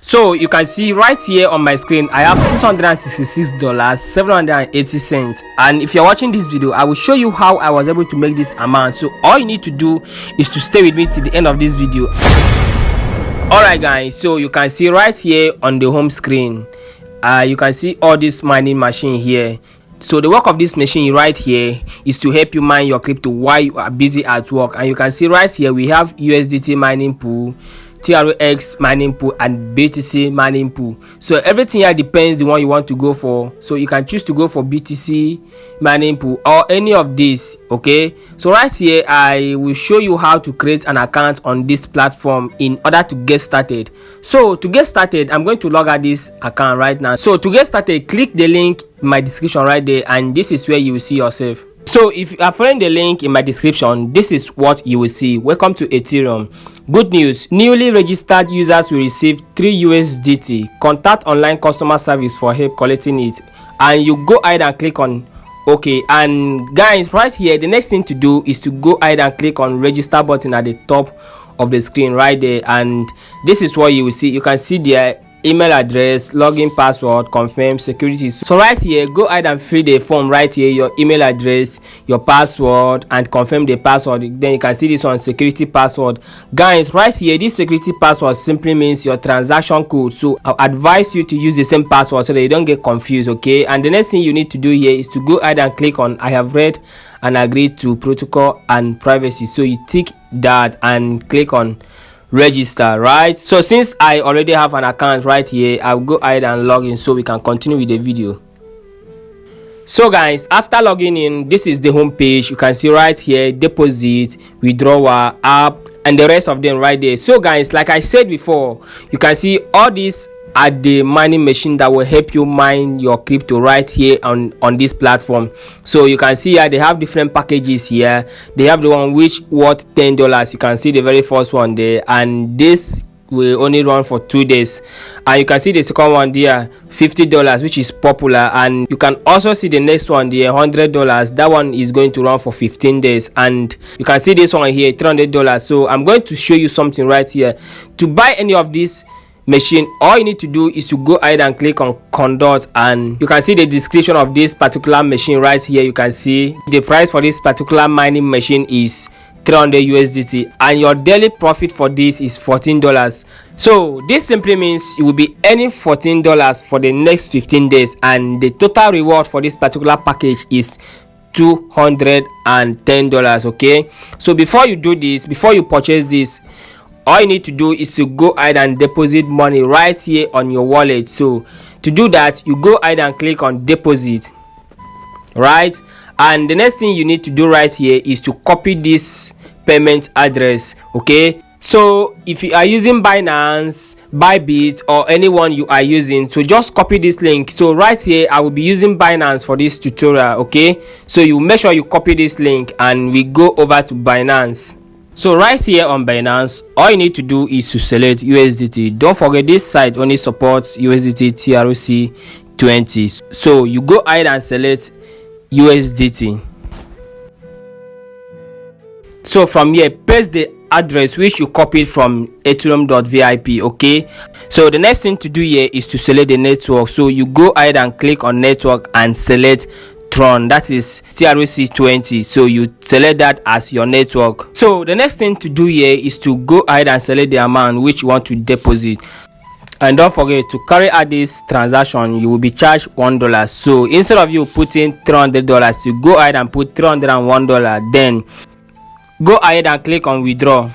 So you can see right here on my screen I have $666.780, and if you're watching this video I will show you how I was able to make this amount. So all you need to do is to stay with me till the end of this video. Alright guys, so you can see right here on the home screen you can see all this mining machine here. So the work of this machine right here is to help you mine your crypto while you are busy at work. And you can see right here we have USDT mining pool, TRX mining pool, and BTC mining pool. So everything here depends the one you want to go for. So you can choose to go for BTC mining pool or any of these. Okay, so right here I will show you how to create an account on this platform in order to get started. So to get started, I'm going to log out this account right now. So to get started, click the link in my description right there, and this is where you will see yourself. So if you are following the link in my description, this is what you will see. Welcome to Ethereum. Good news, newly registered users will receive 3 USDT. Contact online customer service for help collecting it, and you go ahead and click on OK. And guys, right here the next thing to do is to go ahead and click on register button at the top of the screen right there, and this is what you will see. You can see their email address, login password, confirm, security. So right here go ahead and fill the form right here, your email address, your password, and confirm the password. Then you can see this one, security password. Guys, right here this security password simply means your transaction code, so I advise you to use the same password so that you don't get confused. Okay, and the next thing you need to do here is to go ahead and click on I have read and agreed to protocol and privacy. So you tick that and click on register. Right, so since I already have an account right here, I'll go ahead and log in so we can continue with the video. So guys, after logging in, this is the home page. You can see right here deposit, withdrawal, app, and the rest of them right there. So guys, like I said before, you can see all these are the mining machine that will help you mine your crypto right here on this platform. So you can see here they have different packages here. They have the one which worth $10. You can see the very first one there, and this will only run for 2 days. And you can see the second one there, $50, which is popular. And you can also see the next one there, $100. That one is going to run for 15 days. And you can see this one here, $300. So I'm going to show you something right here. To buy any of these machine, all you need to do is to go ahead and click on conduct, and you can see the description of this particular machine right here. You can see the price for this particular mining machine is 300 USDT, and your daily profit for this is $14. So this simply means you will be earning $14 for the next 15 days, and the total reward for this particular package is $210. Okay, so before you do this, before you purchase this, all you need to do is to go ahead and deposit money right here on your wallet. So to do that, you go ahead and click on deposit, right? And the next thing you need to do right here is to copy this payment address. Okay, so if you are using Binance, Bybit, or anyone you are using, so just copy this link. So right here I will be using Binance for this tutorial. Okay, so you make sure you copy this link and we go over to Binance. So right here on Binance, all you need to do is to select USDT. Don't forget this site only supports USDT TRC20. So you go ahead and select USDT. So from here, paste the address which you copied from Ethereum.vip. Okay, so the next thing to do here is to select the network. So you go ahead and click on network and select Tron, that is TRC20. So you select that as your network. So the next thing to do here is to go ahead and select the amount which you want to deposit. And don't forget to carry out this transaction, you will be charged $1. So instead of you putting $300, you go ahead and put $301. Then go ahead and click on withdraw.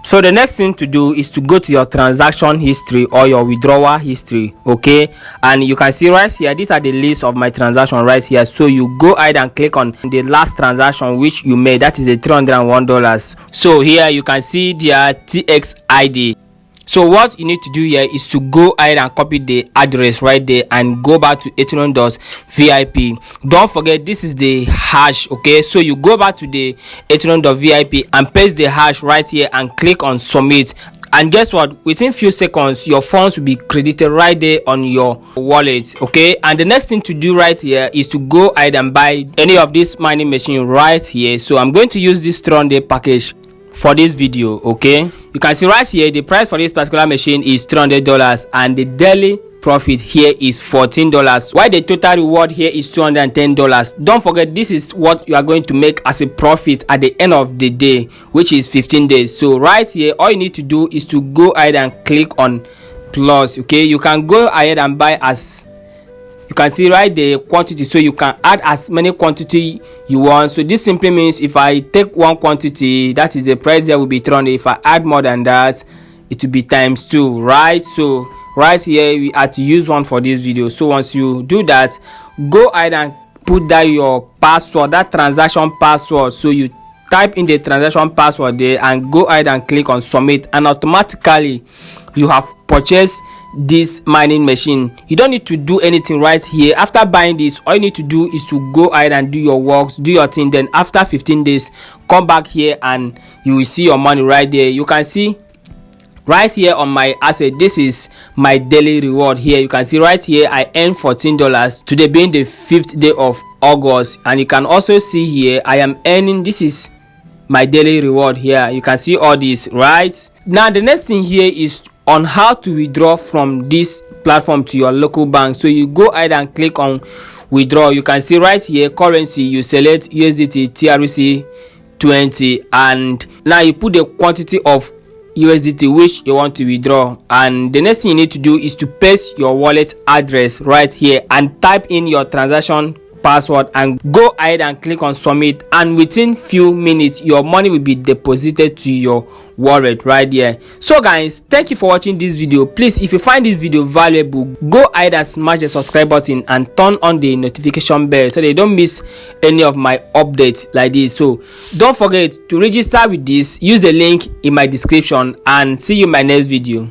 So the next thing to do is to go to your transaction history or your withdrawal history. Okay, and you can see right here, these are the list of my transaction right here. So you go ahead and click on the last transaction which you made, that is the $301. So here you can see their TX ID. So what you need to do here is to go ahead and copy the address right there and go back to Ethereum.vip. Don't forget this is the hash. Okay, so you go back to the Ethereum.vip and paste the hash right here and click on submit. And guess what, within few seconds your funds will be credited right there on your wallet. Okay, and the next thing to do right here is to go ahead and buy any of this mining machine right here. So I'm going to use this 300 package for this video. Okay, you can see right here the price for this particular machine is $300 and the daily profit here is $14, while the total reward here is $210. Don't forget, this is what you are going to make as a profit at the end of the day, which is 15 days. So right here, all you need to do is to go ahead and click on plus. Okay, you can go ahead and buy, as you can see right, the quantity, so you can add as many quantity you want. So this simply means if I take one quantity, that is the price there will be 300. If I add more than that, it will be times 2, right? So right here we had to use one for this video. So once you do that, go ahead and put that your password, that transaction password. So you type in the transaction password there and go ahead and click on submit, and automatically you have purchased this mining machine. You don't need to do anything right here. After buying this, all you need to do is to go ahead and do your works, do your thing. Then after 15 days, come back here and you will see your money right there. You can see right here on my asset, this is my daily reward. Here you can see right here I earned $14 today, being the 5th day of August, and you can also see here I am earning, this is my daily reward. Here you can see all this. Right now, the next thing here is on how to withdraw from this platform to your local bank. So you go ahead and click on withdraw. You can see right here currency, you select USDT TRC 20, and now you put the quantity of USDT which you want to withdraw, and the next thing you need to do is to paste your wallet address right here and type in your transaction password and go ahead and click on submit, and within few minutes your money will be deposited to your wallet right there. So guys, thank you for watching this video. Please, if you find this video valuable, go ahead and smash the subscribe button and turn on the notification bell so that you don't miss any of my updates like this. So don't forget to register with this. Use the link in my description, and see you in my next video.